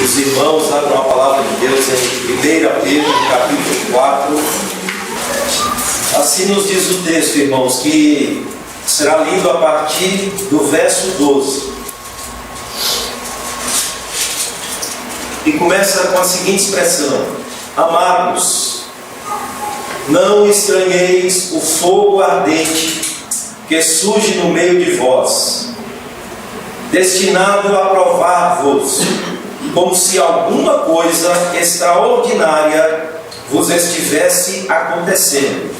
Os irmãos abram a palavra de Deus em 1 Pedro, capítulo 4. Assim nos diz o texto, irmãos, que será lido a partir do verso 12. E começa com a seguinte expressão: Amados, não estranheis o fogo ardente que surge no meio de vós, destinado a provar-vos, como se alguma coisa extraordinária vos estivesse acontecendo.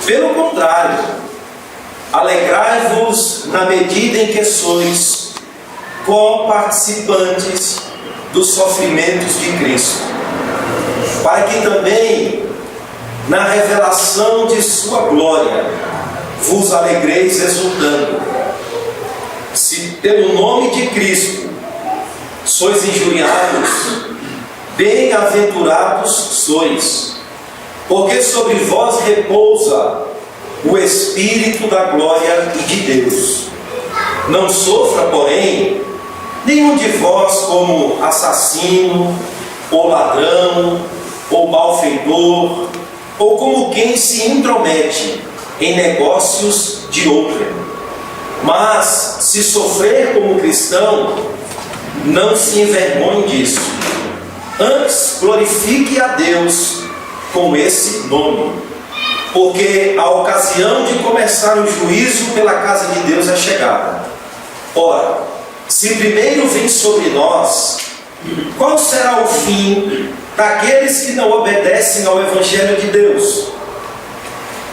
Pelo contrário, alegrai-vos na medida em que sois co-participantes dos sofrimentos de Cristo, para que também, na revelação de sua glória, vos alegreis exultando. Se pelo nome de Cristo sois injuriados, bem-aventurados sois, porque sobre vós repousa o Espírito da glória e de Deus. Não sofra, porém, nenhum de vós como assassino, ou ladrão, ou malfeitor, ou como quem se intromete em negócios de outrem. Mas, se sofrer como cristão, não se envergonhe disso. Antes, glorifique a Deus com esse nome, porque a ocasião de começar o juízo pela casa de Deus é chegada. Ora, se primeiro vem sobre nós, qual será o fim daqueles que não obedecem ao Evangelho de Deus?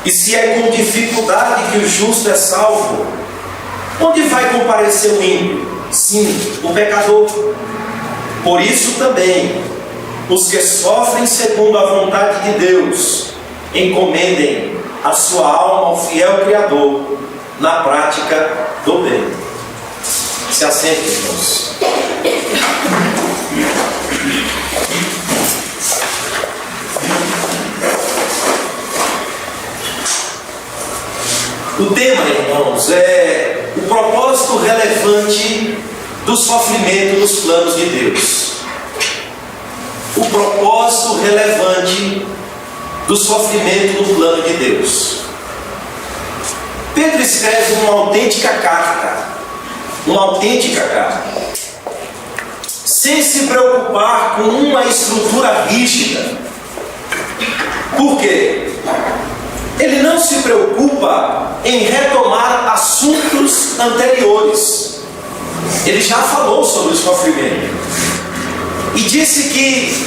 E se é com dificuldade que o justo é salvo, onde vai comparecer o ímpio? Sim, o pecador. Por isso também, os que sofrem segundo a vontade de Deus, encomendem a sua alma ao fiel Criador na prática do bem. Se assentem, irmãos. O tema, irmãos, é o propósito relevante do sofrimento nos planos de Deus. O propósito relevante do sofrimento no plano de Deus. Pedro escreve uma autêntica carta, sem se preocupar com uma estrutura rígida. Por quê? Ele não se preocupa em retomar assuntos anteriores. Ele já falou sobre o sofrimento e disse que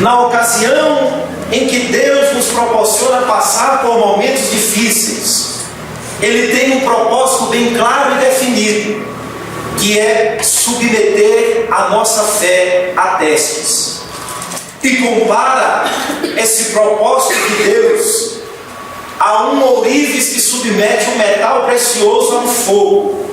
na ocasião em que Deus nos proporciona passar por momentos difíceis, Ele tem um propósito bem claro e definido, que é submeter a nossa fé a testes. E compara esse propósito de Deus a um ourives que submete um metal precioso a um fogo,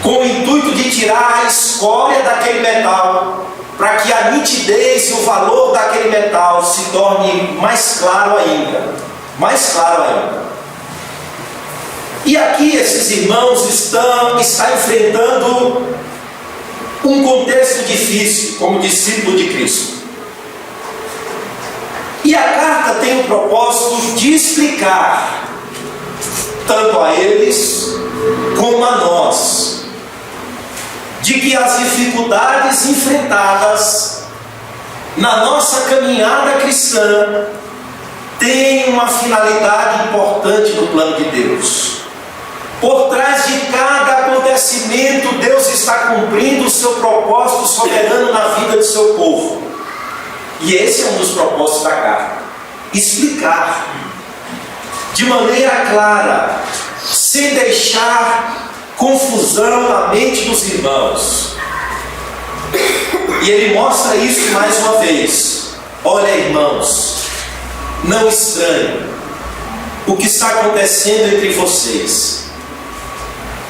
com o intuito de tirar a escória daquele metal, para que a nitidez e o valor daquele metal se torne mais claro ainda. E aqui esses irmãos estão enfrentando um contexto difícil como discípulo de Cristo. E a carta tem o propósito de explicar, tanto a eles como a nós, de que as dificuldades enfrentadas na nossa caminhada cristã têm uma finalidade importante no plano de Deus. Por trás de cada acontecimento, Deus está cumprindo o seu propósito soberano na vida do seu povo. E esse é um dos propósitos da carta: explicar de maneira clara, sem deixar confusão na mente dos irmãos. E ele mostra isso mais uma vez. Olha, irmãos, não estranhem o que está acontecendo entre vocês.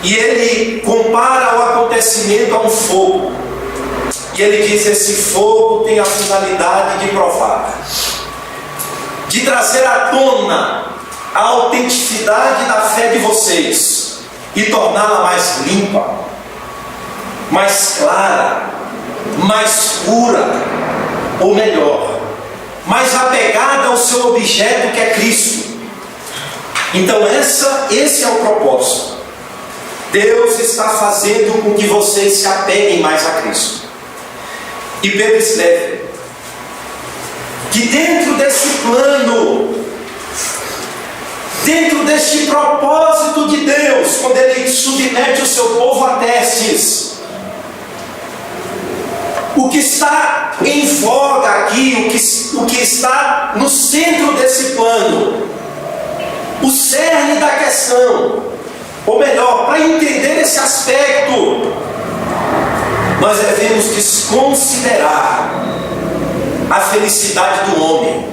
E ele compara o acontecimento a um fogo. E ele diz: esse fogo tem a finalidade de provar, de trazer à tona a autenticidade da fé de vocês e torná-la mais limpa, mais clara, mais pura, ou melhor, mais apegada ao seu objeto, que é Cristo. Então esse é o propósito. Deus está fazendo com que vocês se apeguem mais a Cristo. E Pedro escreve que dentro desse plano, dentro deste propósito de Deus, quando Ele submete o seu povo a testes, o que está em voga aqui, o que está no centro desse plano, o cerne da questão, ou melhor, para entender esse aspecto, nós devemos desconsiderar a felicidade do homem,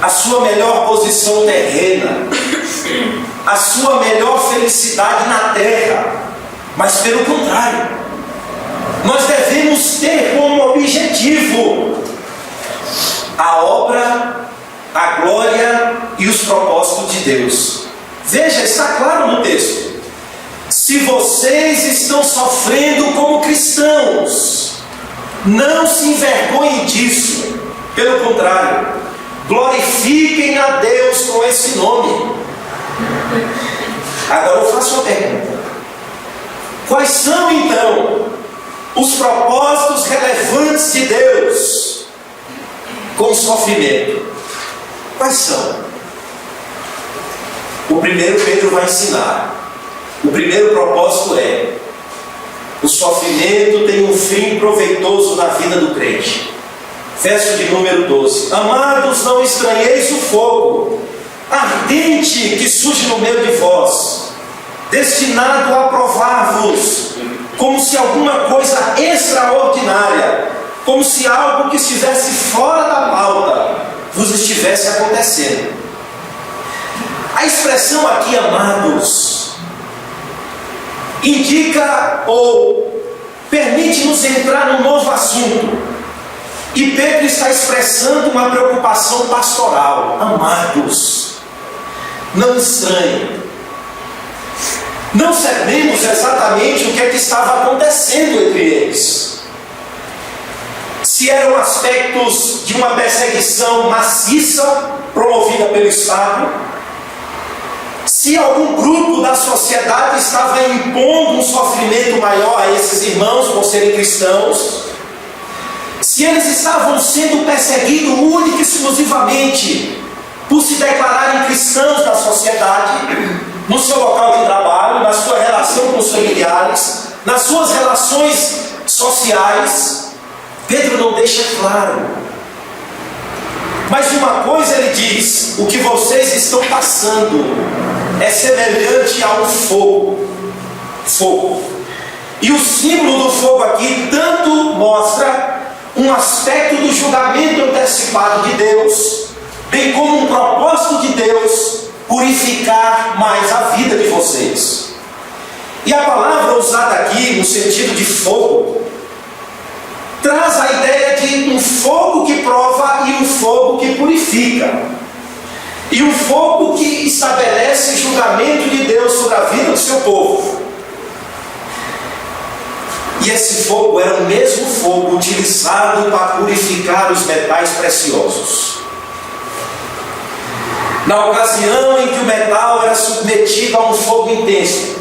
a sua melhor posição terrena, a sua melhor felicidade na terra, mas pelo contrário, nós devemos ter como objetivo a obra, a glória e os propósitos de Deus. Veja, está claro no texto. Se vocês estão sofrendo como cristãos, não se envergonhem disso. Pelo contrário, glorifiquem a Deus com esse nome. Agora eu faço uma pergunta. Quais são então os propósitos relevantes de Deus com o sofrimento? Quais são? O primeiro Pedro vai ensinar. O primeiro propósito é: o sofrimento tem um fim proveitoso na vida do crente. Verso de número 12: Amados, não estranheis o fogo ardente que surge no meio de vós, destinado a provar-vos, como se alguma coisa extraordinária, como se algo que estivesse fora da pauta vos estivesse acontecendo. A expressão aqui, amados, indica ou permite-nos entrar num novo assunto. E Pedro está expressando uma preocupação pastoral. Amados, não estranhem. Não sabemos exatamente o que é que estava acontecendo entre eles. Se eram aspectos de uma perseguição maciça promovida pelo Estado, se algum grupo da sociedade estava impondo um sofrimento maior a esses irmãos por serem cristãos, se eles estavam sendo perseguidos única e exclusivamente por se declararem cristãos da sociedade, no seu local de trabalho, na sua relação com os familiares, nas suas relações sociais, Pedro não deixa claro. Mas uma coisa ele diz: o que vocês estão passando é semelhante a um fogo. Fogo. E o símbolo do fogo aqui tanto mostra um aspecto do julgamento antecipado de Deus, bem como um propósito de Deus purificar mais a vida de vocês. E a palavra usada aqui no sentido de fogo traz a ideia de um fogo que prova e um fogo que purifica, e um fogo que estabelece julgamento de Deus sobre a vida do seu povo. E esse fogo era o mesmo fogo utilizado para purificar os metais preciosos. Na ocasião em que o metal era submetido a um fogo intenso,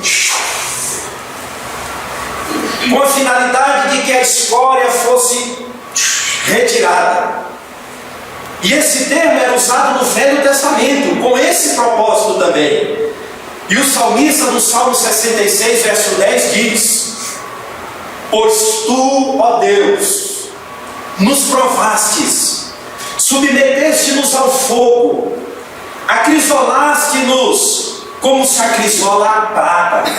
com a finalidade de que a escória fosse retirada. E esse termo era usado no Velho Testamento, com esse propósito também. E o salmista no Salmo 66, verso 10 diz: Pois tu, ó Deus, nos provastes, submeteste-nos ao fogo, acrisolaste-nos como se acrisola a prata.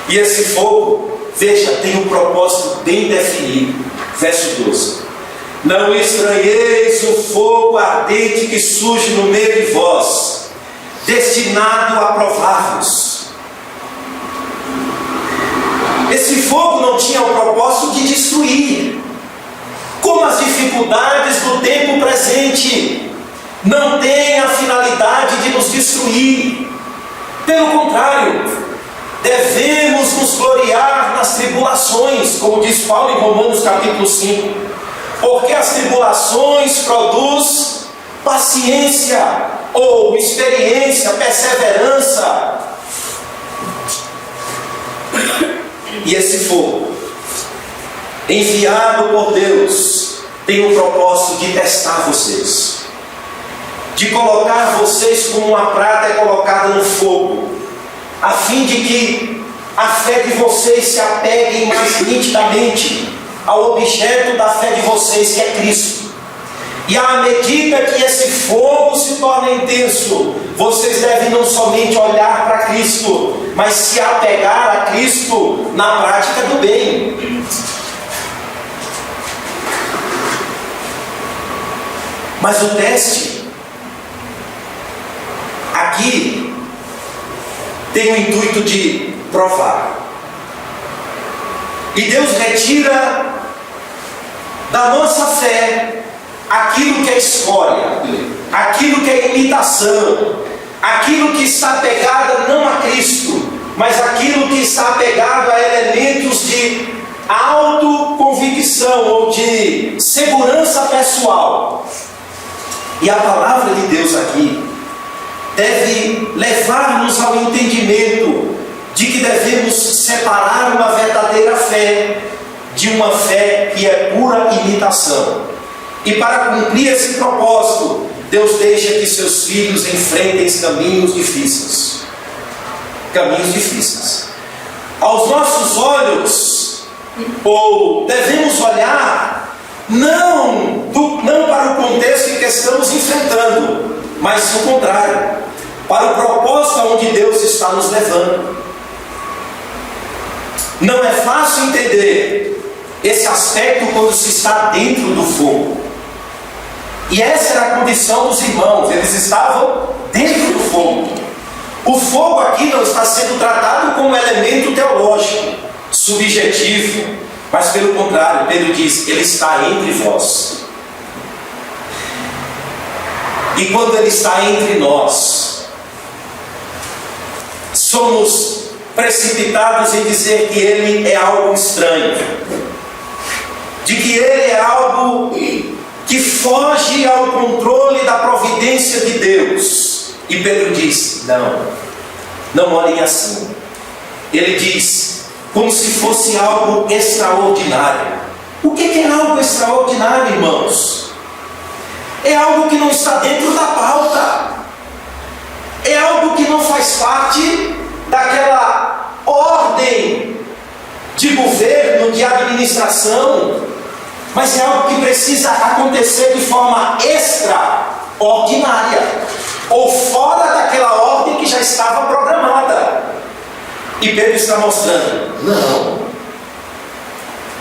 E esse fogo, veja, tem um propósito bem definido. Verso 12: Não estranheis o fogo ardente que surge no meio de vós, destinado a provar-vos. Esse fogo não tinha o propósito de destruir, como as dificuldades do tempo presente não têm a finalidade de nos destruir. Pelo contrário, devemos nos nos gloriar nas tribulações, como diz Paulo em Romanos capítulo 5, porque as tribulações produzem paciência, ou experiência, perseverança. E esse fogo, enviado por Deus, tem o propósito de testar vocês, de colocar vocês como uma prata é colocada no fogo, a fim de que a fé de vocês se apegue mais nitidamente ao objeto da fé de vocês, que é Cristo. E à medida que esse fogo se torna intenso, vocês devem não somente olhar para Cristo, mas se apegar a Cristo na prática do bem. Mas o teste aqui tem o intuito de provar. E Deus retira da nossa fé aquilo que é escória, aquilo que é imitação, aquilo que está apegado não a Cristo, mas aquilo que está apegado a elementos de autoconvicção ou de segurança pessoal. E a palavra de Deus aqui deve levar-nos ao entendimento de que devemos separar uma verdadeira fé de uma fé que é pura imitação. E para cumprir esse propósito, Deus deixa que seus filhos enfrentem caminhos difíceis. Caminhos difíceis. Aos nossos olhos, ou devemos olhar, não para o contexto em que estamos enfrentando, mas o contrário, para o propósito aonde Deus está nos levando. Não é fácil entender esse aspecto quando se está dentro do fogo. E essa era a condição dos irmãos, eles estavam dentro do fogo. O fogo aqui não está sendo tratado como elemento teológico, subjetivo, mas pelo contrário, Pedro diz, ele está entre vós. E quando ele está entre nós, somos precipitados em dizer que ele é algo estranho, de que ele é algo que foge ao controle da providência de Deus. E Pedro diz, não olhem assim. Ele diz, como se fosse algo extraordinário. O que é algo extraordinário, irmãos? É algo que não está dentro da pauta. É algo que não faz parte daquela ordem de governo, de administração, mas é algo que precisa acontecer de forma extraordinária, ou fora daquela ordem que já estava programada. E Pedro está mostrando, não.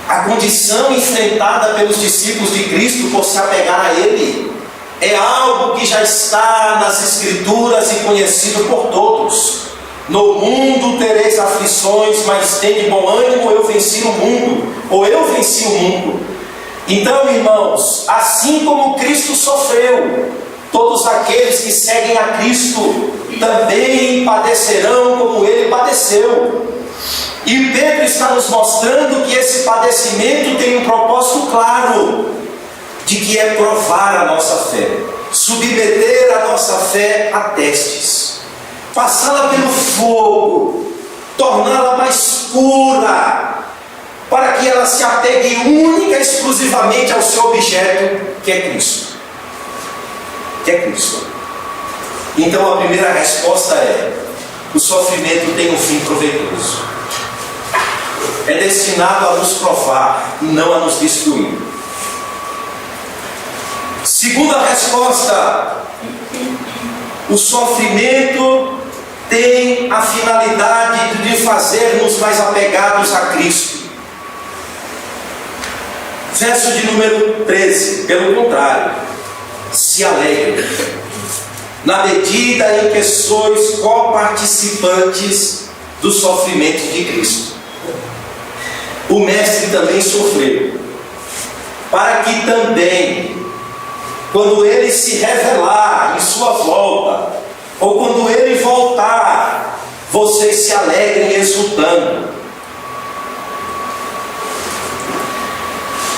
A condição enfrentada pelos discípulos de Cristo por se apegar a Ele é algo que já está nas Escrituras e conhecido por todos. No mundo tereis aflições, mas tende bom ânimo, eu venci o mundo, ou eu venci o mundo. Então, irmãos, assim como Cristo sofreu, todos aqueles que seguem a Cristo também padecerão como Ele padeceu. E Pedro está nos mostrando que esse padecimento tem um propósito claro, de que é provar a nossa fé, submeter a nossa fé a testes, passá-la pelo fogo, torná-la mais pura, para que ela se apegue única e exclusivamente ao seu objeto, que é Cristo. Que é Cristo. Então a primeira resposta é: o sofrimento tem um fim proveitoso. É destinado a nos provar e não a nos destruir. Segunda resposta: o sofrimento tem a finalidade de fazer-nos mais apegados a Cristo. Verso de número 13, pelo contrário, se alegrem, na medida em que sois coparticipantes do sofrimento de Cristo. O Mestre também sofreu, para que também, quando Ele se revelar em sua volta, ou quando Ele voltar, vocês se alegrem exultando.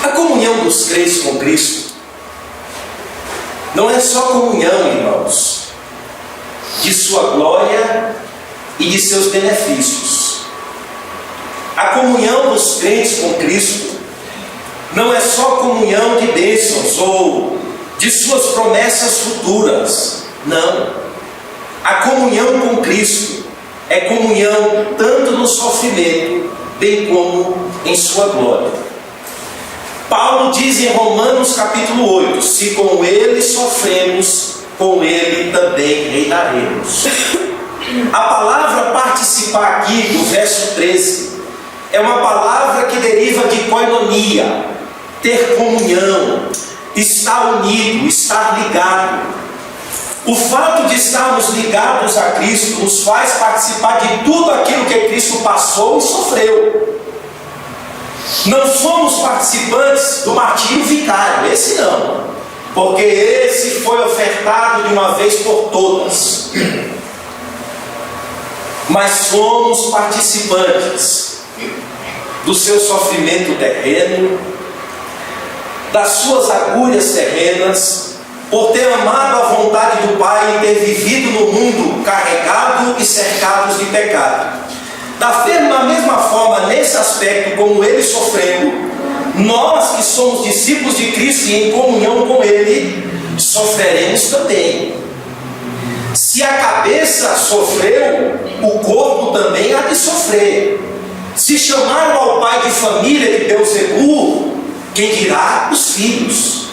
A comunhão dos crentes com Cristo não é só comunhão, irmãos, de sua glória e de seus benefícios. A comunhão dos crentes com Cristo não é só comunhão de bênçãos ou de suas promessas futuras. Não. A comunhão com Cristo é comunhão tanto no sofrimento, bem como em sua glória. Paulo diz em Romanos capítulo 8: se com ele sofremos, com ele também reinaremos. A palavra participar aqui do verso 13 é uma palavra que deriva de koinonia, ter comunhão, estar unido, estar ligado. O fato de estarmos ligados a Cristo nos faz participar de tudo aquilo que Cristo passou e sofreu. Não somos participantes do martírio vicário, esse não, porque esse foi ofertado de uma vez por todas. Mas somos participantes do seu sofrimento terreno, das suas agulhas terrenas, por ter amado a vontade do Pai e ter vivido no mundo carregado e cercados de pecado. Da mesma forma, nesse aspecto, como ele sofreu, nós que somos discípulos de Cristo e em comunhão com ele, sofreremos também. Se a cabeça sofreu, o corpo também há de sofrer. Se chamaram ao pai de família de Beelzebul, quem dirá os filhos?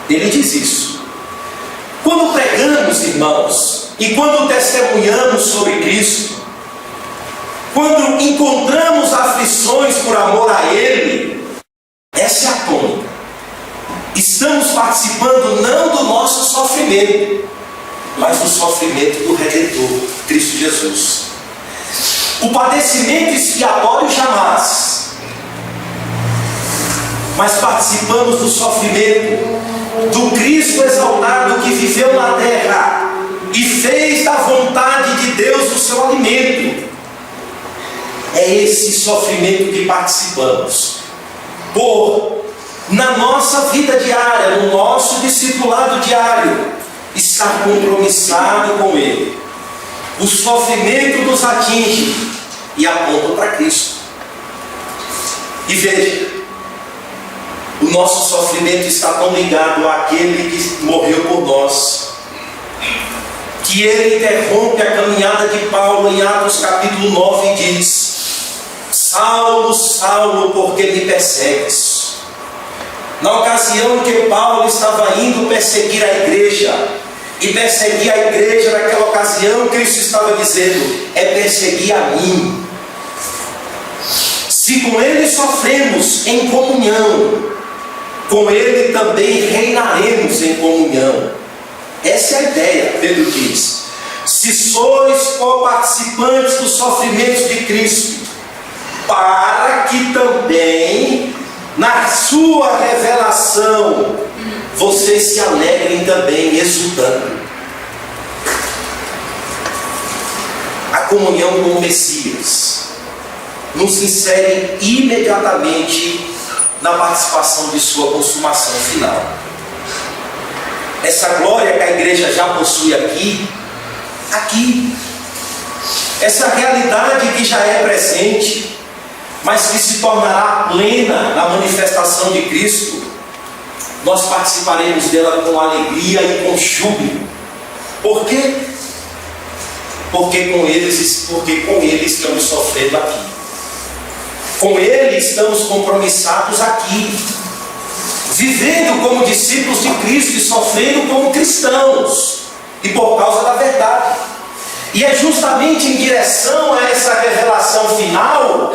Ele diz isso. Quando pregamos, irmãos, e quando testemunhamos sobre Cristo, quando encontramos aflições por amor a Ele, essa é a tônica. Estamos participando não do nosso sofrimento, mas do sofrimento do Redentor, Cristo Jesus. O padecimento expiatório jamais, mas participamos do sofrimento do Cristo exaltado que viveu na terra e fez da vontade de Deus o seu alimento. É esse sofrimento que participamos, por, na nossa vida diária, no nosso discipulado diário, estar compromissado com Ele. O sofrimento nos atinge e aponta para Cristo. E veja, o nosso sofrimento está tão ligado àquele que morreu por nós, que ele interrompe a caminhada de Paulo em Atos capítulo 9 e diz: Saulo, Saulo, por que me persegues? Na ocasião em que Paulo estava indo perseguir a igreja, e perseguir a igreja naquela ocasião, Cristo estava dizendo: é perseguir a mim. Se com ele sofremos em comunhão, com ele também reinaremos em comunhão. Essa é a ideia. Pedro diz: se sois co-participantes dos sofrimentos de Cristo, para que também na sua revelação vocês se alegrem também, exultando. A comunhão com o Messias nos insere imediatamente na participação de sua consumação final. Essa glória que a igreja já possui aqui, essa realidade que já é presente, mas que se tornará plena na manifestação de Cristo, nós participaremos dela com alegria e com júbilo. Por quê? Porque com ele estamos sofrendo aqui. Com ele estamos compromissados aqui, vivendo como discípulos de Cristo e sofrendo como cristãos, e por causa da verdade. E é justamente em direção a essa revelação final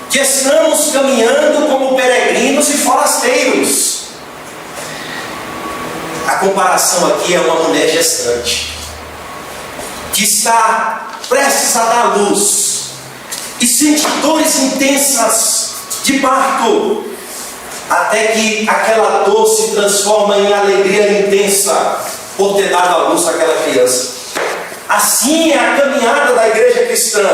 que estamos caminhando como peregrinos e forasteiros. A comparação aqui é uma mulher gestante, que está prestes a dar luz, e sente dores intensas de parto, até que aquela dor se transforma em alegria intensa por ter dado à luz àquela criança. Assim é a caminhada da igreja cristã.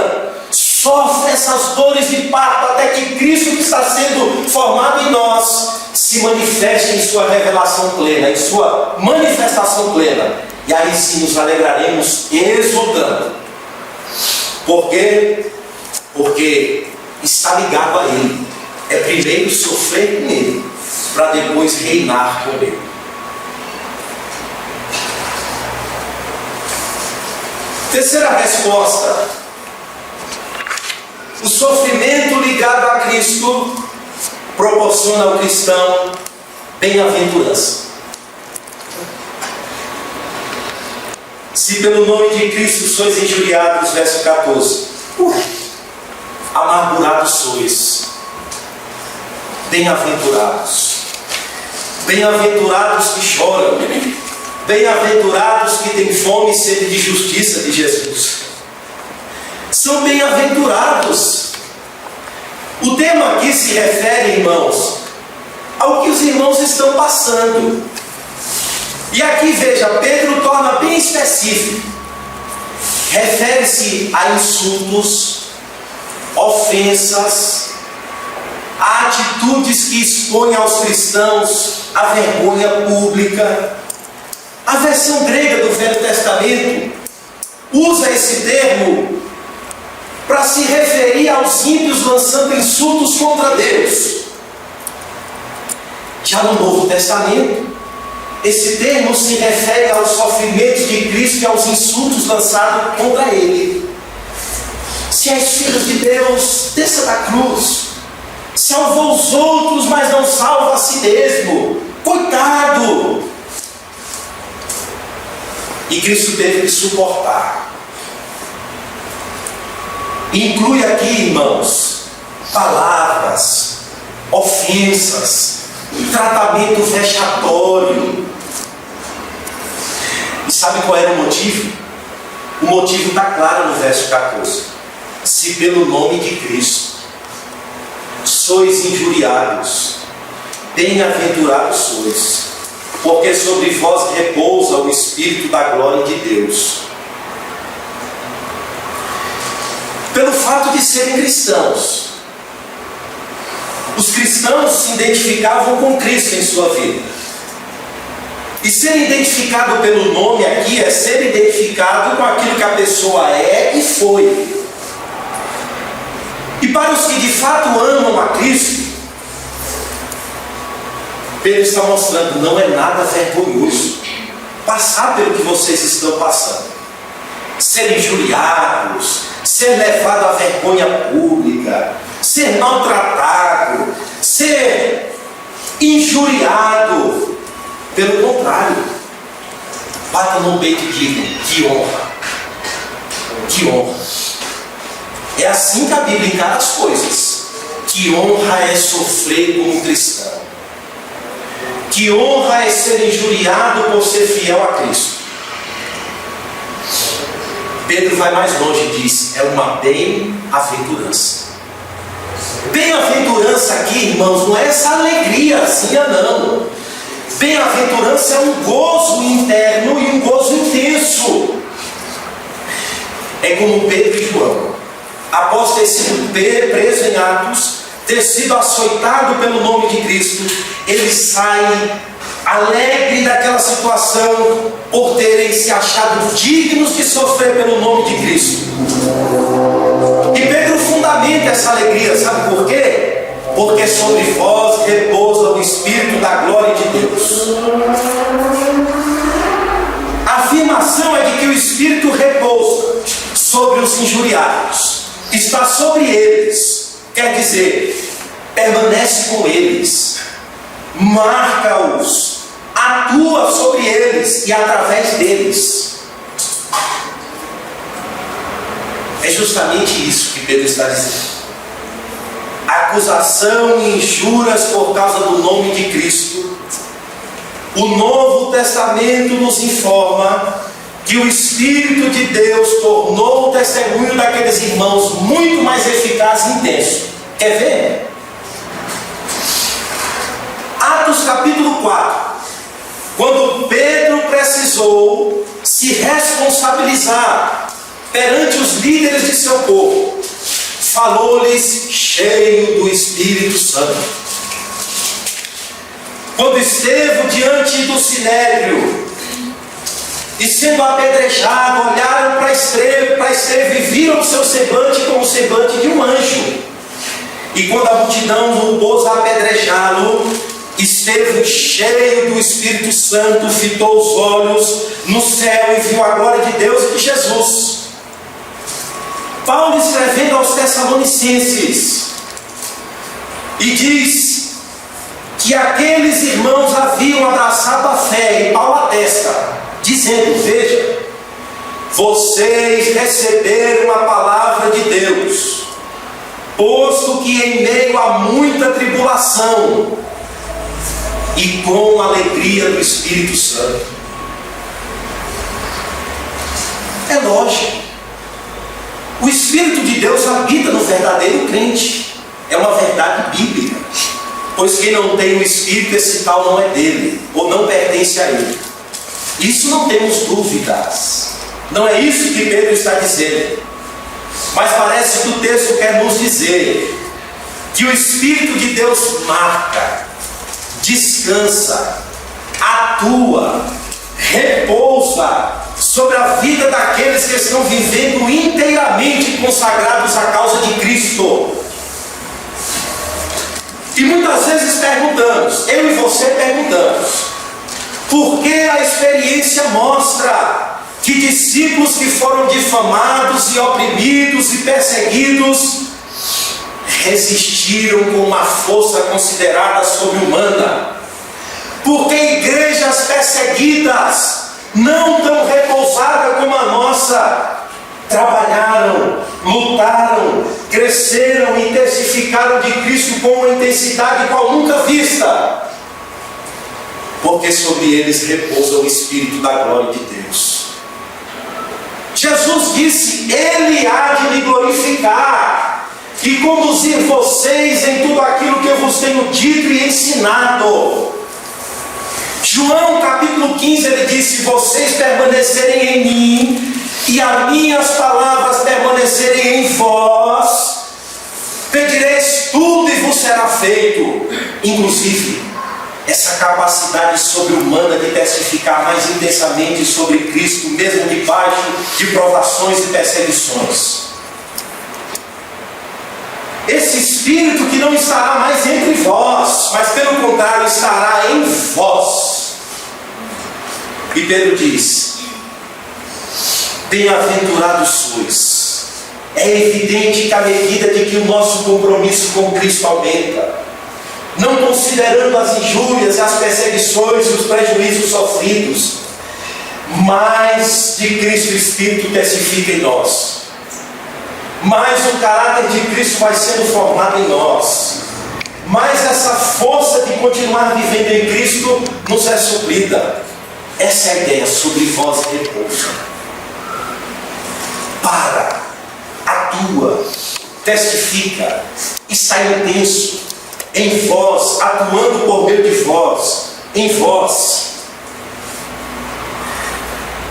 Sofre essas dores de parto até que Cristo, que está sendo formado em nós, se se manifeste em sua revelação plena, em sua manifestação plena. E aí sim nos alegraremos exultando. Por quê? Porque está ligado a Ele. É primeiro sofrer com Ele, para depois reinar com Ele. Terceira resposta: o sofrimento ligado a Cristo proporciona ao cristão bem-aventurança. Se pelo nome de Cristo sois injuriados, verso 14, amargurados sois. Bem-aventurados. Bem-aventurados que choram. Bem-aventurados que têm fome e sede de justiça de Jesus. São bem-aventurados. O tema aqui se refere, irmãos, ao que os irmãos estão passando. E aqui veja, Pedro torna bem específico. Refere-se a insultos, ofensas, a atitudes que expõem aos cristãos a vergonha pública. A versão grega do Velho Testamento usa esse termo para se referir aos ímpios lançando insultos contra Deus. Já no Novo Testamento, esse termo se refere aos sofrimentos de Cristo e aos insultos lançados contra Ele. Se és filho de Deus, desça da cruz. Salvou os outros, mas não salva a si mesmo. Coitado! E Cristo teve que suportar. Inclui aqui, irmãos, palavras, ofensas, tratamento vexatório. E sabe qual era o motivo? O motivo está claro no verso 14. Se pelo nome de Cristo sois injuriados, bem-aventurados sois, porque sobre vós repousa o Espírito da glória de Deus. Pelo fato de serem cristãos, os cristãos se identificavam com Cristo em sua vida. E ser identificado pelo nome aqui é ser identificado com aquilo que a pessoa é e foi. E para os que de fato amam a Cristo, Pedro está mostrando, não é nada vergonhoso passar pelo que vocês estão passando. Ser injuriados, ser levado à vergonha pública, ser maltratado, ser injuriado. Pelo contrário, bata no peito e diga, que honra, que honra. É assim que a Bíblia encara as coisas. Que honra é sofrer como cristão. Que honra é ser injuriado por ser fiel a Cristo. Pedro vai mais longe e diz, é uma bem-aventurança. Bem-aventurança aqui, irmãos, não é essa alegriazinha, não. Bem-aventurança é um gozo interno e um gozo intenso. É como Pedro e João, após ter sido preso em Atos, ter sido açoitado pelo nome de Cristo, eles saem alegres daquela situação por terem se achado dignos de sofrer pelo nome de Cristo. E Pedro fundamenta essa alegria, sabe por quê? Porque sobre vós repousa o Espírito da glória de Deus. A afirmação é de que o Espírito repousa sobre os injuriados, está sobre eles, quer dizer, permanece com eles, marca-os, atua sobre eles e através deles. É justamente isso que Pedro está dizendo. Acusação e injúrias por causa do nome de Cristo. O Novo Testamento nos informa que o Espírito de Deus tornou o testemunho daqueles irmãos muito mais eficaz e intenso. Quer ver? Atos capítulo 4. Quando Pedro precisou se responsabilizar perante os líderes de seu povo, falou-lhes cheio do Espírito Santo. quando esteve diante do sinédrio e sendo apedrejado, olharam para Estevão e viram o seu semblante como o semblante de um anjo. E quando a multidão o pôs a apedrejá-lo, Estevão, cheio do Espírito Santo, fitou os olhos no céu e viu a glória de Deus e de Jesus. Paulo, escrevendo aos Tessalonicenses, e diz que aqueles irmãos haviam abraçado a fé, e Paulo atesta, dizendo: veja, vocês receberam a palavra de Deus, posto que em meio a muita tribulação e com a alegria do Espírito Santo. É lógico, o Espírito de Deus habita no verdadeiro crente, é uma verdade bíblica, pois quem não tem o Espírito, esse tal não é dele, ou não pertence a ele. Isso não temos dúvidas, não é isso que Pedro está dizendo, mas parece que o texto quer nos dizer que o Espírito de Deus marca, descansa, atua, repousa sobre a vida daqueles que estão vivendo inteiramente consagrados à causa de Cristo. E muitas vezes perguntamos, eu e você perguntamos, por que a experiência mostra que discípulos que foram difamados e oprimidos e perseguidos resistiram com uma força considerada sobre-humana? Porque igrejas perseguidas, não tão repousadas como a nossa, trabalharam, lutaram, cresceram e testificaram de Cristo com uma intensidade qual nunca vista, porque sobre eles repousa o Espírito da glória de Deus. Jesus disse: Ele há de me glorificar e conduzir vocês em tudo aquilo que eu vos tenho dito e ensinado. João capítulo 15, ele disse: vocês permanecerem em mim e as minhas palavras permanecerem em vós, pedireis tudo e vos será feito. Inclusive, essa capacidade sobre-humana de testificar mais intensamente sobre Cristo, mesmo debaixo de provações e perseguições. Esse Espírito que não estará mais entre vós, mas pelo contrário estará em vós. E Pedro diz: bem-aventurados sois. É evidente que à medida de que o nosso compromisso com Cristo aumenta, não considerando as injúrias, as perseguições e os prejuízos sofridos, mais de Cristo o Espírito testifica em nós, mais o caráter de Cristo vai sendo formado em nós, mais essa força de continuar vivendo em Cristo nos é suprida. Essa é a ideia: sobre vós repousa. Para, atua, testifica, está intenso em vós, atuando por meio de vós, em vós.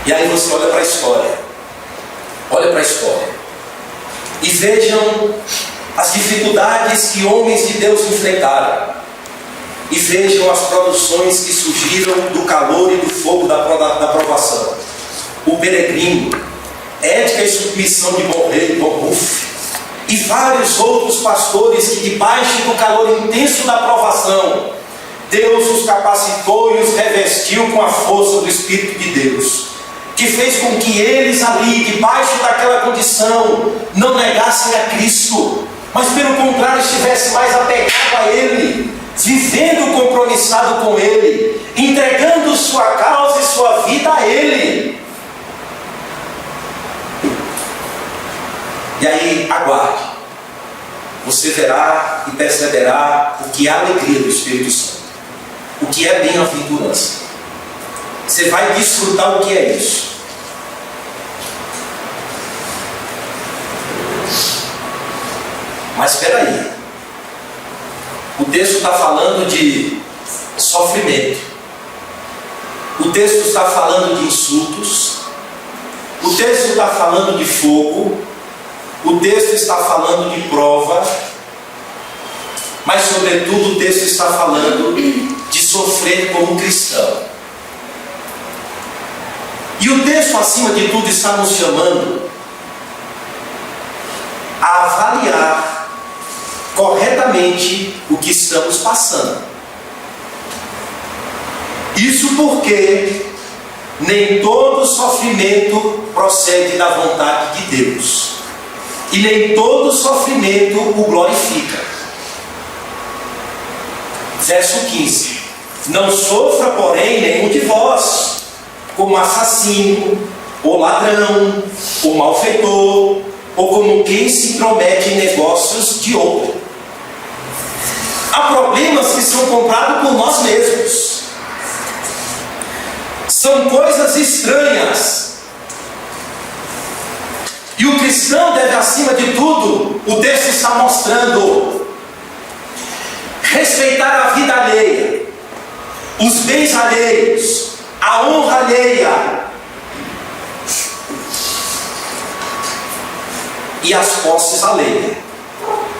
E aí você olha para a história, e vejam as dificuldades que homens de Deus enfrentaram, e vejam as produções que surgiram do calor e do fogo da provação. O Peregrino, Ética e Submissão de Bonhoeffer, e vários outros pastores que, debaixo do calor intenso da provação, Deus os capacitou e os revestiu com a força do Espírito de Deus, que fez com que eles ali, debaixo daquela condição, não negassem a Cristo, mas pelo contrário estivessem mais apegados a Ele, vivendo compromissado com Ele, entregando sua causa e sua vida a Ele. E aí, aguarde, você verá e perceberá o que é a alegria do Espírito Santo, o que é bem-aventurança. Você vai desfrutar o que é isso. Mas espera aí, o texto está falando de sofrimento, o texto está falando de insultos, o texto está falando de fogo, o texto está falando de prova, mas sobretudo o texto está falando de sofrer como cristão. E o texto, acima de tudo, está nos chamando a avaliar corretamente o que estamos passando. Isso porque nem todo sofrimento procede da vontade de Deus, e nem todo sofrimento o glorifica. Verso 15: não sofra, porém, nenhum de vós como assassino, ou ladrão, ou malfeitor, ou como quem se intromete em negócios de outro. Há problemas que são comprados por nós mesmos. São coisas estranhas. E o cristão deve, acima de tudo, o texto está mostrando, respeitar a vida alheia, os bens alheios, a honra alheia e as posses alheias.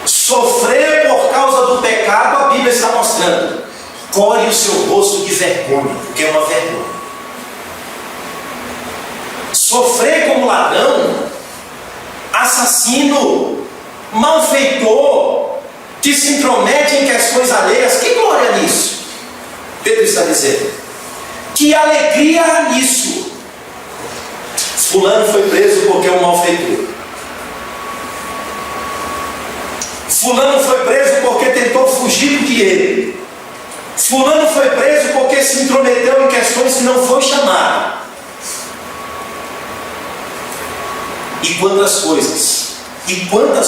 Sofrer por causa do pecado, a Bíblia está mostrando, colhe o seu rosto de vergonha, porque é uma vergonha. Sofrer como ladrão, assassino, malfeitor, que se intromete em questões alheias, que glória nisso? Pedro está dizendo, que alegria há nisso. Fulano foi preso porque é um malfeitor. Fulano foi preso porque tentou fugir do dinheiro. Fulano foi preso porque se intrometeu em questões que não foi chamado. E quantas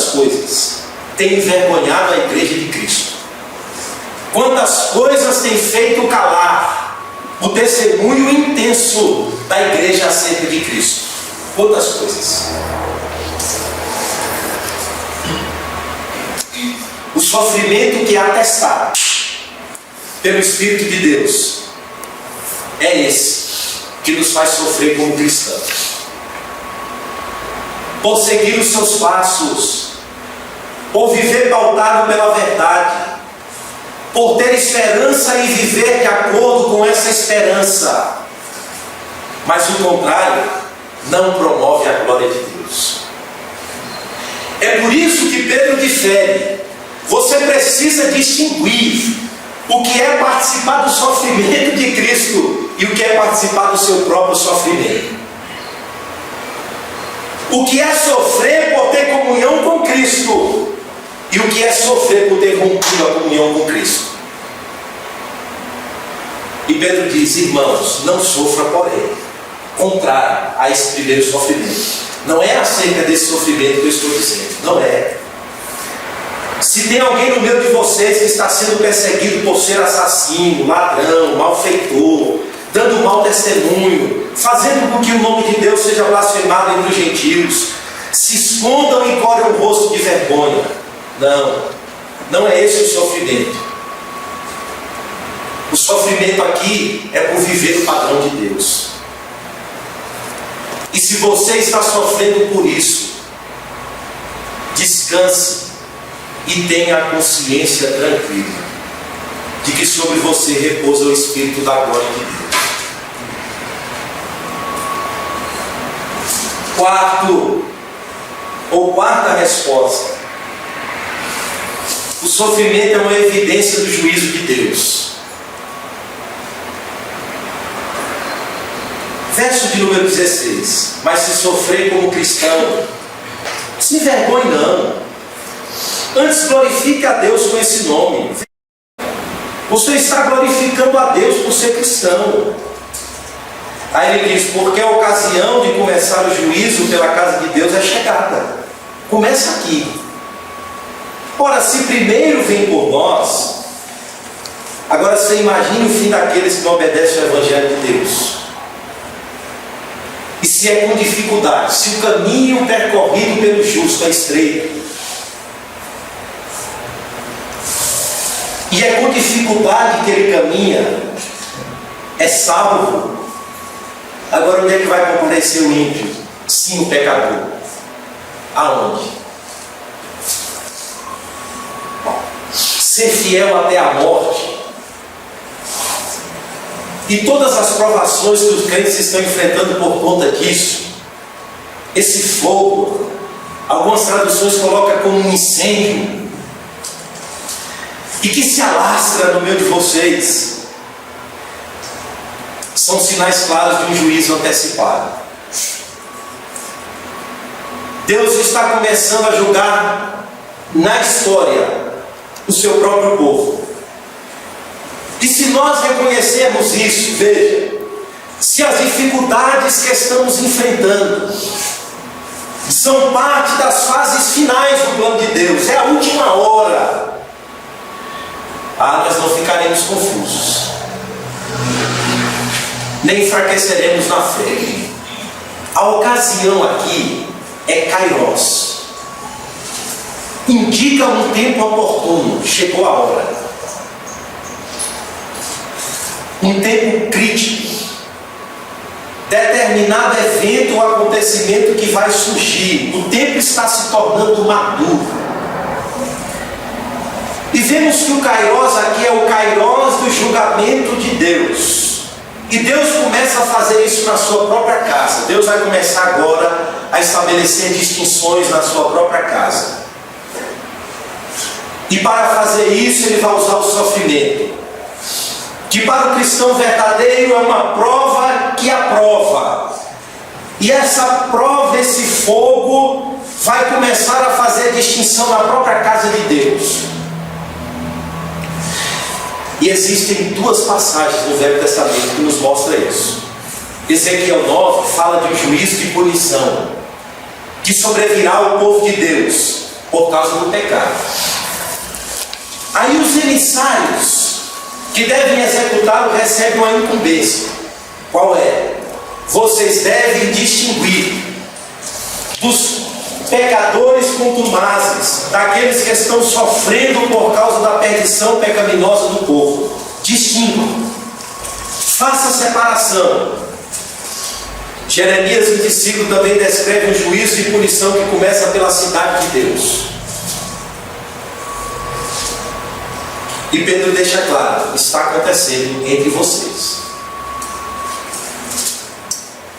coisas têm envergonhado a igreja de Cristo? Quantas coisas têm feito calar o testemunho intenso da igreja acerca de Cristo? Quantas coisas? O sofrimento que é atestado pelo Espírito de Deus é esse que nos faz sofrer como cristãos. Por seguir os seus passos, por viver pautado pela verdade, por ter esperança e viver de acordo com essa esperança. Mas o contrário não promove a glória de Deus. É por isso que Pedro difere. Você precisa distinguir o que é participar do sofrimento de Cristo e o que é participar do seu próprio sofrimento. O que é sofrer por ter comunhão com Cristo e o que é sofrer por ter rompido a comunhão com Cristo. E Pedro diz, irmãos, não sofra porém, contrário a esse primeiro sofrimento. Não é acerca desse sofrimento que eu estou dizendo, não é. Se tem alguém no meio de vocês que está sendo perseguido por ser assassino, ladrão, malfeitor, dando mau testemunho, fazendo com que o nome de Deus seja blasfemado entre os gentios, se escondam e colhem o rosto de vergonha. Não é esse o sofrimento. O sofrimento aqui é por viver o padrão de Deus. E se você está sofrendo por isso, descanse e tenha a consciência tranquila de que sobre você repousa o Espírito da glória de Deus. Quarta resposta. O sofrimento é uma evidência do juízo de Deus. Verso de número 16. Mas se sofrer como cristão, se envergonhe não. Antes glorifique a Deus com esse nome. Você está glorificando a Deus por ser cristão. Aí ele diz, porque a ocasião de começar o juízo pela casa de Deus é chegada. Começa aqui. Ora, se primeiro vem por nós, agora você imagine o fim daqueles que não obedecem ao Evangelho de Deus. E se é com dificuldade, se o caminho percorrido pelo justo é estreito, e é com dificuldade que ele caminha, é salvo. Agora onde é que vai comparecer o ímpio? Sim, o pecador. Aonde? Ser fiel até a morte E todas as provações que os crentes estão enfrentando por conta disso, esse fogo, algumas traduções colocam como um incêndio, e que se alastra no meio de vocês, são sinais claros de um juízo antecipado. Deus está começando a julgar na história o seu próprio povo. E se nós reconhecermos isso, veja, se as dificuldades que estamos enfrentando são parte das fases finais do plano de Deus, é a última hora, nós não ficaremos confusos, nem enfraqueceremos na fé. A ocasião aqui é Kairos, indica um tempo oportuno, chegou a hora. Um tempo crítico, determinado evento ou acontecimento que vai surgir, o tempo está se tornando maduro. E vemos que o Kairos aqui é o Kairos do julgamento de Deus. E Deus começa a fazer isso na sua própria casa. Deus vai começar agora a estabelecer distinções na sua própria casa. E para fazer isso ele vai usar o sofrimento, que para o cristão verdadeiro é uma prova que aprova. E essa prova, esse fogo, vai começar a fazer distinção na própria casa de Deus. E existem duas passagens no Velho Testamento que nos mostram isso. Ezequiel 9 fala de um juízo de punição que sobrevirá ao povo de Deus por causa do pecado. Aí os emissários que devem executá-lo recebem uma incumbência. Qual é? Vocês devem distinguir dos pecadores contumazes, daqueles que estão sofrendo por causa da perdição pecaminosa do povo. Distinguam, faça separação. Jeremias 25 também descreve um juízo de punição que começa pela cidade de Deus. E Pedro deixa claro, está acontecendo entre vocês.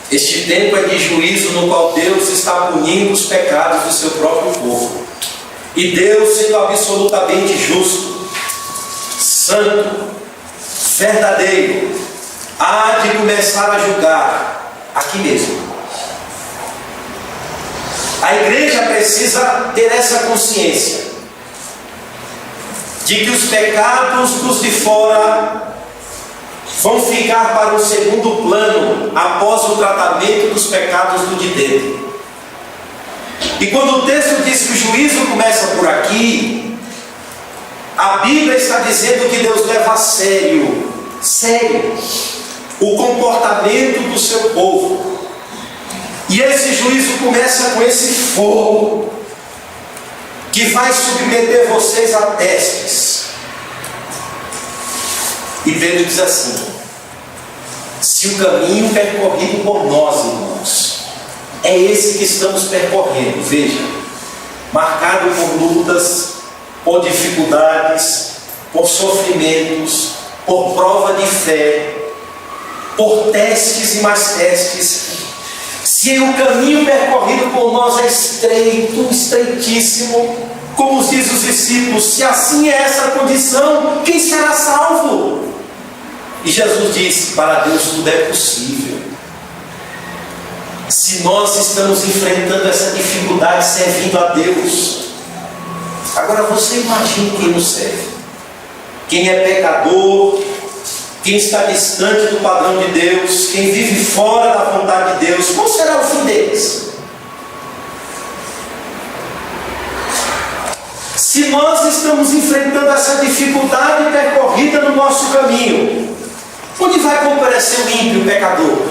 Este tempo é de juízo no qual Deus está punindo os pecados do seu próprio povo. E Deus, sendo absolutamente justo, santo, verdadeiro, há de começar a julgar aqui mesmo. A igreja precisa ter essa consciência de que os pecados dos de fora vão ficar para um segundo plano após o tratamento dos pecados do de dentro. E quando o texto diz que o juízo começa por aqui, a Bíblia está dizendo que Deus leva a sério o comportamento do seu povo. E esse juízo começa com esse fogo que vai submeter vocês a testes. E Pedro diz assim: se o caminho percorrido por nós, irmãos, é esse que estamos percorrendo, veja, marcado por lutas, por dificuldades, por sofrimentos, por prova de fé, por testes e mais testes. Se o caminho percorrido por nós é estreito, estreitíssimo, como diz os discípulos, se assim é essa condição, quem será salvo? E Jesus disse: para Deus tudo é possível. Se nós estamos enfrentando essa dificuldade servindo a Deus, agora você imagina quem nos serve, quem é pecador, quem está distante do padrão de Deus, quem vive fora da vontade de Deus, qual será o fim deles? Se nós estamos enfrentando essa dificuldade percorrida no nosso caminho, onde vai comparecer o ímpio, o pecador?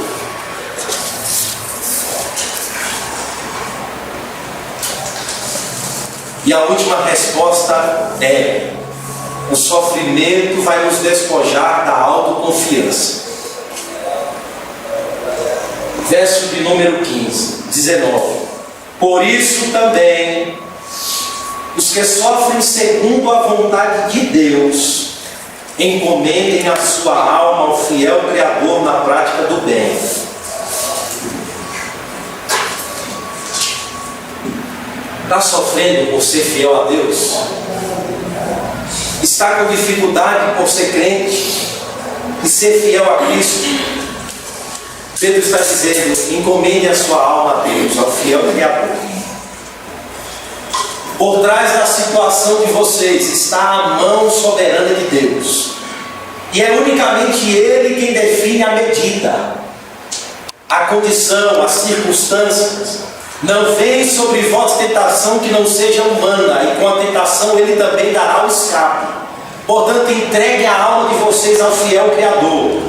E a última resposta é: o sofrimento vai nos despojar da autoconfiança. Verso de número 19. Por isso também, os que sofrem segundo a vontade de Deus, encomendem a sua sua alma ao fiel Criador na prática do bem. Está sofrendo por ser fiel a Deus? Está com dificuldade por ser crente e ser fiel a Cristo? Pedro está dizendo: encomende a sua alma a Deus, ao fiel Criador. Por trás da situação de vocês está a mão soberana de Deus. E é unicamente Ele quem define a medida, a condição, as circunstâncias. Não vem sobre vós tentação que não seja humana, e com a tentação Ele também dará o escape. Portanto, entregue a alma de vocês ao fiel Criador.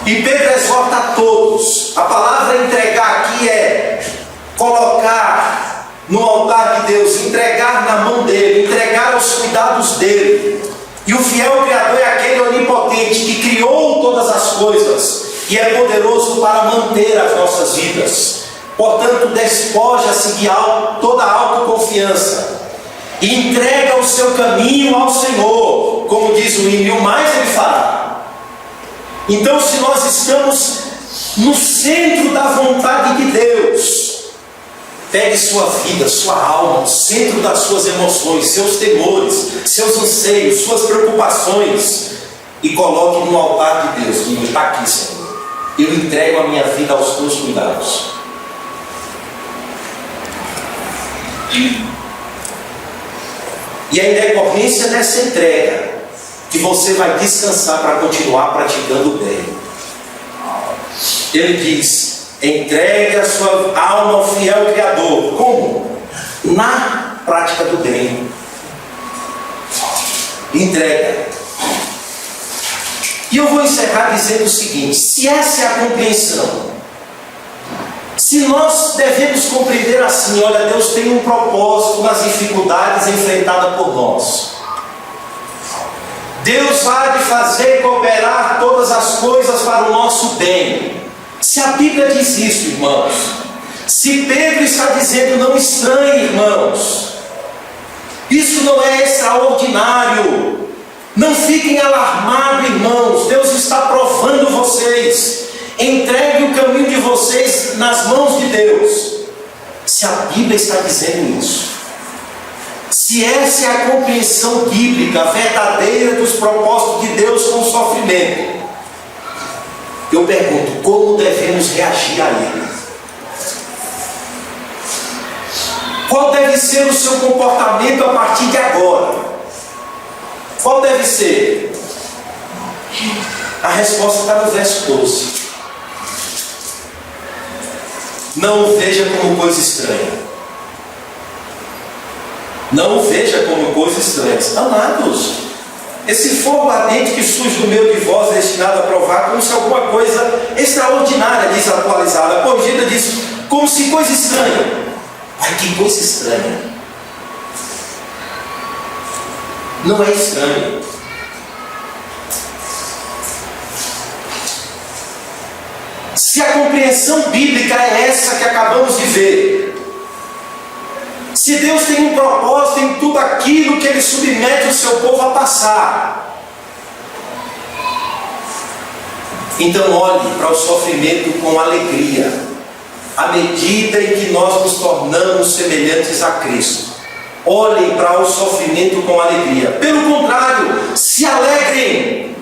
E Pedro exorta a todos. A palavra entregar aqui é colocar no altar de Deus, entregar na mão dele, entregar aos cuidados dele. E o fiel Criador é aquele onipotente que criou todas as coisas e é poderoso para manter as nossas vidas. Portanto, despoja-se de toda autoconfiança e entrega o seu caminho ao Senhor, como diz o hino, e o mais Ele fará. Então, se nós estamos no centro da vontade de Deus, pegue sua vida, sua alma, no centro das suas emoções, seus temores, seus anseios, suas preocupações, e coloque no altar de Deus. Diga: está aqui, Senhor, eu entrego a minha vida aos teus cuidados. E é em decorrência dessa entrega que você vai descansar para continuar praticando o bem. Ele diz: entregue a sua alma ao fiel Criador. Como? Na prática do bem. Entrega. E eu vou encerrar dizendo o seguinte: se essa é a compreensão, se nós devemos compreender assim, olha, Deus tem um propósito nas dificuldades enfrentadas por nós. Deus vai fazer cooperar todas as coisas para o nosso bem. Se a Bíblia diz isso, irmãos, se Pedro está dizendo, não estranhe, irmãos, isso não é extraordinário. Não fiquem alarmados, irmãos. Deus está provando vocês. Entregue o caminho de vocês nas mãos de Deus. Se a Bíblia está dizendo isso, se essa é a compreensão bíblica verdadeira dos propósitos de Deus com o sofrimento, eu pergunto: como devemos reagir a ele? Qual deve ser o seu comportamento a partir de agora? Qual deve ser? A resposta está no verso 12. Não o veja como coisa estranha. Não o veja como coisa estranha. Amados, esse fogo ardente que surge do meio de vós, destinado a provar, como se alguma coisa extraordinária, diz atualizada, a corrigida diz, como se coisa estranha. Ai, que coisa estranha. Não é estranho. Se a compreensão bíblica é essa que acabamos de ver, se Deus tem um propósito em tudo aquilo que Ele submete o seu povo a passar, então olhe para o sofrimento com alegria, à medida em que nós nos tornamos semelhantes a Cristo. Olhem para o sofrimento com alegria. Pelo contrário, se alegrem.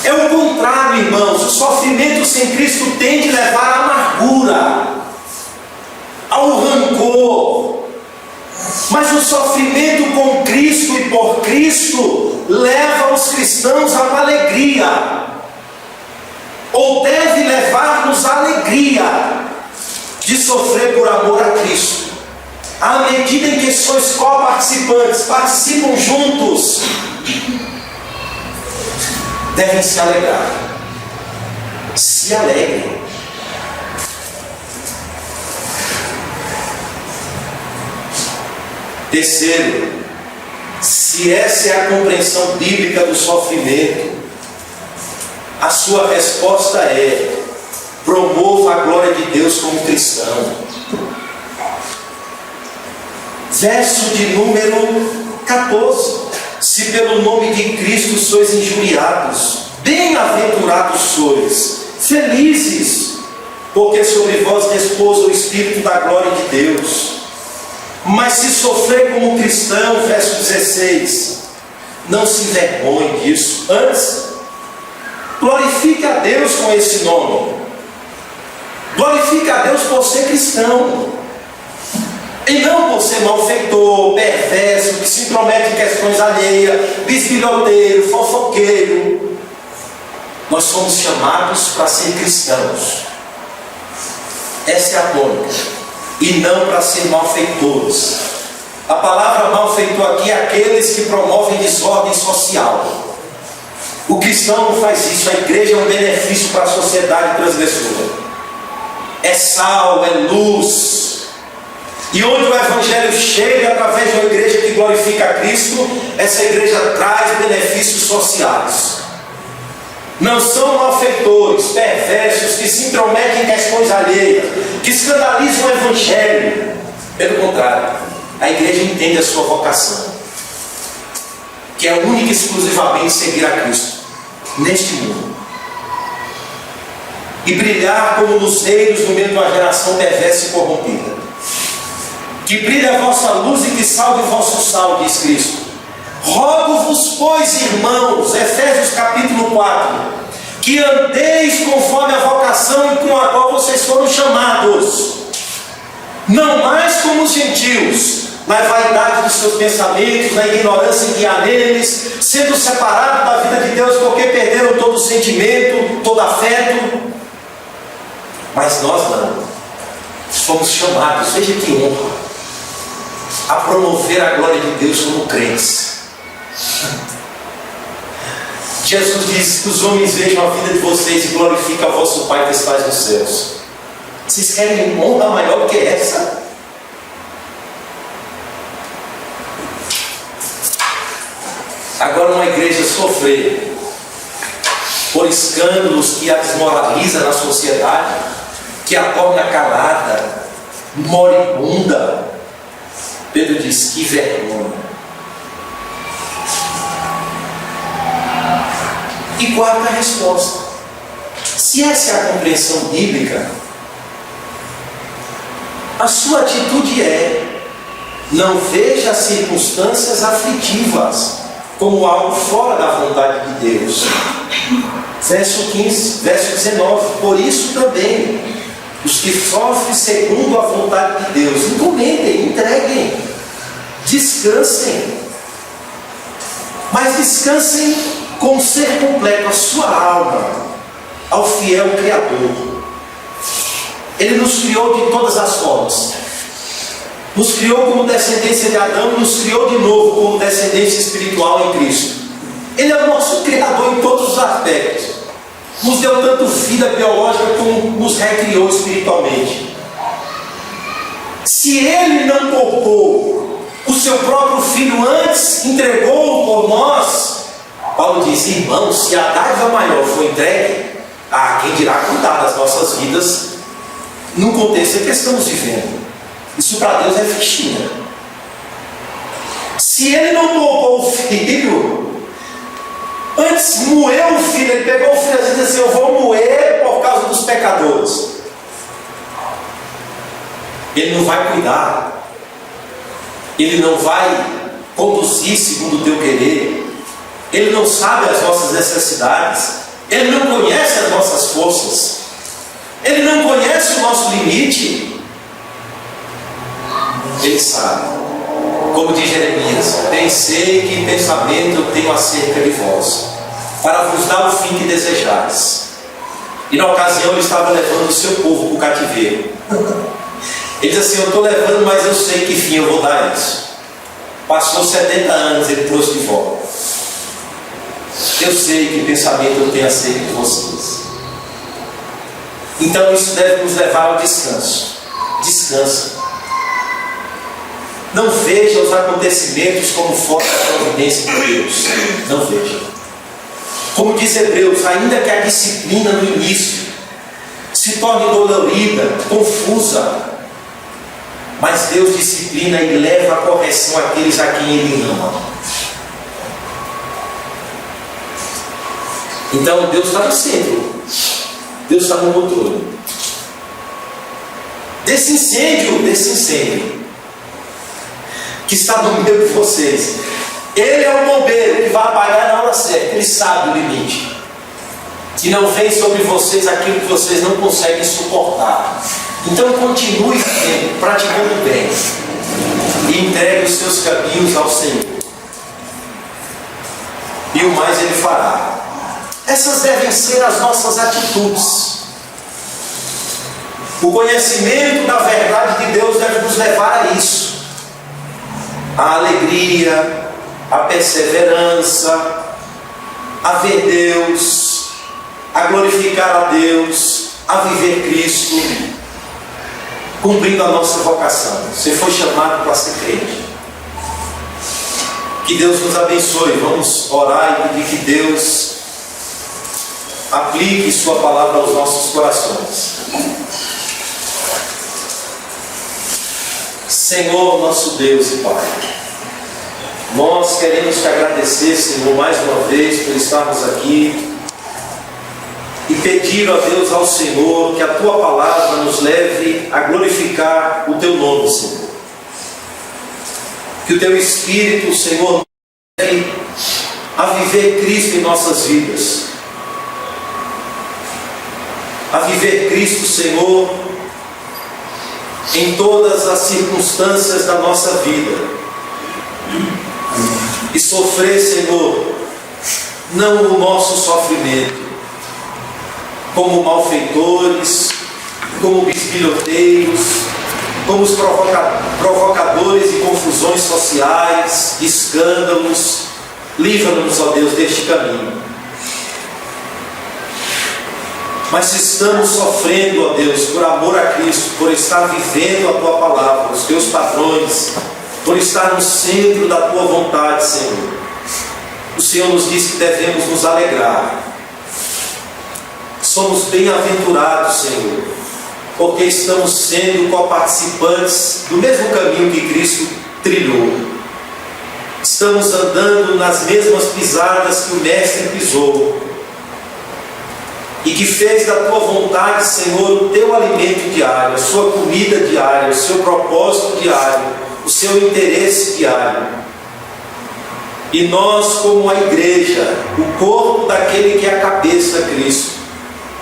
É o contrário, irmãos. O sofrimento sem Cristo tende a levar à amargura, ao rancor. Mas o sofrimento com Cristo e por Cristo leva os cristãos a uma alegria, ou deve levar-nos à alegria de sofrer por amor a Cristo. À medida em que sois co-participantes, participam juntos, devem se alegrar. Se alegrem. Terceiro, se essa é a compreensão bíblica do sofrimento, a sua resposta é: promova a glória de Deus como cristão. Verso de número 14. se pelo nome de Cristo sois injuriados, bem-aventurados sois, felizes, porque sobre vós repousa o Espírito da glória de Deus. Mas se sofrer como cristão, verso 16, não se envergonhe disso, antes, glorifique a Deus com esse nome, glorifique a Deus por ser cristão, e não por ser malfeitor, perverso, que se intromete em questões alheias, bisbilhoteiro, fofoqueiro. Nós somos chamados para ser cristãos. Essa é a tônica. E não para ser malfeitores. A palavra malfeitor aqui é aqueles que promovem desordem social. O cristão não faz isso. A igreja é um benefício para a sociedade transgressora. É sal, é luz. E onde o Evangelho chega através de uma igreja que glorifica a Cristo, essa igreja traz benefícios sociais. Não são malfeitores, perversos, que se intrometem em questões alheias, que escandalizam o Evangelho. Pelo contrário, a igreja entende a sua vocação, que é única e exclusivamente seguir a Cristo neste mundo e brilhar como luzeiros no meio de uma geração perversa e corrompida. Que brilhe a vossa luz e que salve o vosso sal, diz Cristo. Rogo-vos, pois, irmãos, Efésios capítulo 4, que andeis conforme a vocação com a qual vocês foram chamados, não mais como os gentios, na vaidade dos seus pensamentos, na ignorância que há neles, sendo separados da vida de Deus, porque perderam todo o sentimento, todo afeto. Mas nós não, fomos chamados, veja que honra, a promover a glória de Deus como crentes. Jesus disse que os homens vejam a vida de vocês e glorifiquem a vosso Pai que está nos céus. Vocês querem honra maior que essa? Agora uma igreja sofrer por escândalos que a desmoraliza na sociedade, que a torna calada, moribunda. Pedro diz: que vergonha. E quarta resposta: se essa é a compreensão bíblica, a sua atitude é: não veja as circunstâncias aflitivas como algo fora da vontade de Deus. Verso 15, verso 19: por isso também os que sofrem segundo a vontade de Deus, encomendem, entreguem, descansem, mas descansem com ser completo a sua alma ao fiel Criador. Ele nos criou de todas as formas, nos criou como descendência de Adão e nos criou de novo como descendência espiritual em Cristo. Ele é o nosso Criador em todos os aspectos. Nos deu tanto vida biológica como nos recriou espiritualmente. Se Ele não poupou o seu próprio Filho antes, entregou-o por nós, Paulo diz: irmãos, se a dádiva maior foi entregue, quem dirá cuidar das nossas vidas no contexto em que estamos vivendo? Isso para Deus é fichinha. Se Ele não poupou o Filho, antes moeu o Filho, Ele pegou o Filho e disse assim: eu vou moer por causa dos pecadores. Ele não vai cuidar, Ele não vai conduzir segundo o teu querer, Ele não sabe as nossas necessidades, Ele não conhece as nossas forças, Ele não conhece o nosso limite. Ele sabe, como diz Jeremias: pensei que pensamento eu tenho acerca de vós, para vos dar o fim que desejais. E na ocasião ele estava levando o seu povo para o cativeiro. Ele diz assim: eu estou levando, mas eu sei que fim eu vou dar a isso. Passou 70 anos, ele trouxe de volta. Eu sei que pensamento eu tenho acerca de vocês. Então isso deve nos levar ao descanso. Descansa. Não veja os acontecimentos como fora da providência de Deus. Não veja. Como diz Hebreus, ainda que a disciplina no início se torne dolorida, confusa, mas Deus disciplina e leva à correção aqueles a quem Ele ama. Então Deus está no centro, Deus está no controle desse incêndio que está no meio de vocês. Ele é o bombeiro que vai apagar na hora certa, ele sabe o limite. E não vem sobre vocês aquilo que vocês não conseguem suportar. Então continue praticando bem e entregue os seus caminhos ao Senhor. E o mais Ele fará. Essas devem ser as nossas atitudes. O conhecimento da verdade de Deus deve nos levar a isso. A alegria, a perseverança, a ver Deus, a glorificar a Deus, a viver Cristo, cumprindo a nossa vocação. Você foi chamado para ser crente. Que Deus nos abençoe. Vamos orar e pedir que Deus aplique Sua palavra aos nossos corações. Senhor, nosso Deus e Pai, nós queremos te agradecer, Senhor, mais uma vez por estarmos aqui e pedir a Deus, ao Senhor, que a Tua palavra nos leve a glorificar o Teu nome, Senhor. Que o Teu Espírito, Senhor, nos leve a viver Cristo em nossas vidas, a viver Cristo, Senhor, em todas as circunstâncias da nossa vida, e sofrer, Senhor, não o nosso sofrimento, como malfeitores, como bisbilhoteiros, como os provocadores de confusões sociais, de escândalos. Livra-nos, ó Deus, deste caminho. Mas se estamos sofrendo, ó Deus, por amor a Cristo, por estar vivendo a Tua palavra, os Teus padrões, por estar no centro da Tua vontade, Senhor, o Senhor nos diz que devemos nos alegrar. Somos bem-aventurados, Senhor, porque estamos sendo coparticipantes do mesmo caminho que Cristo trilhou. Estamos andando nas mesmas pisadas que o Mestre pisou, e que fez da Tua vontade, Senhor, o Teu alimento diário, a Sua comida diária, o Seu propósito diário, o Seu interesse diário. E nós, como a igreja, o corpo daquele que é a cabeça, Cristo,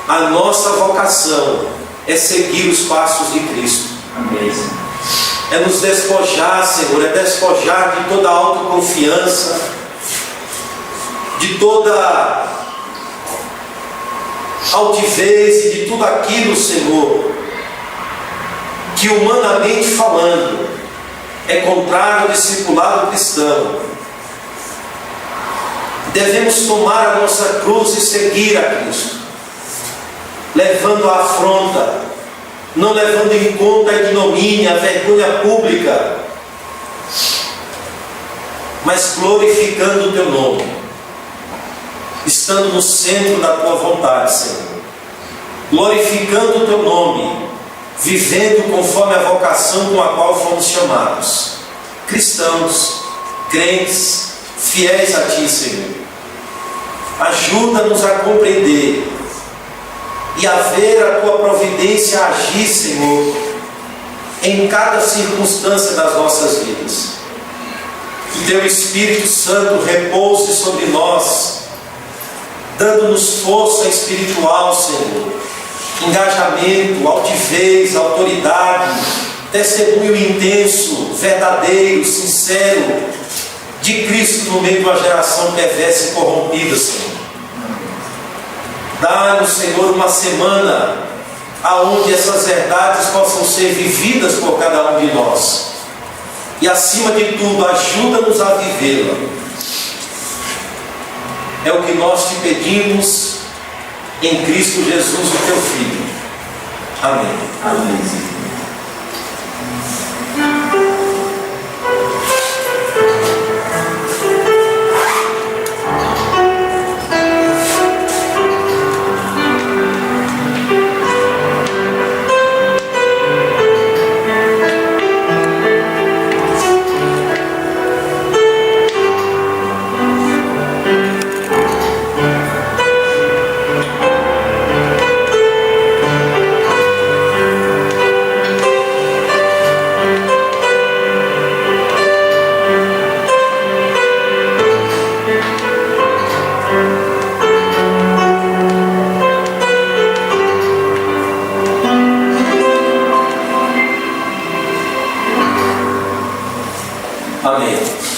a nossa vocação é seguir os passos de Cristo. Amém. É nos despojar, Senhor, é despojar de toda autoconfiança, de toda altivez e de tudo aquilo, Senhor, que humanamente falando é contrário ao discipulado cristão. Devemos tomar a nossa cruz e seguir a Cristo, levando a afronta, não levando em conta a ignomínia, a vergonha pública, mas glorificando o Teu nome, estando no centro da Tua vontade, Senhor, glorificando o Teu nome, vivendo conforme a vocação com a qual fomos chamados, cristãos, crentes, fiéis a Ti, Senhor. Ajuda-nos a compreender e a ver a Tua providência agir, Senhor, em cada circunstância das nossas vidas. Que Teu Espírito Santo repouse sobre nós, dando-nos força espiritual, Senhor, engajamento, altivez, autoridade, testemunho intenso, verdadeiro, sincero, de Cristo no meio de uma geração perversa e corrompida, Senhor. Dá-nos, Senhor, uma semana aonde essas verdades possam ser vividas por cada um de nós. E acima de tudo, ajuda-nos a vivê-la. É o que nós te pedimos em Cristo Jesus, o Teu Filho. Amém. Amém. Amém.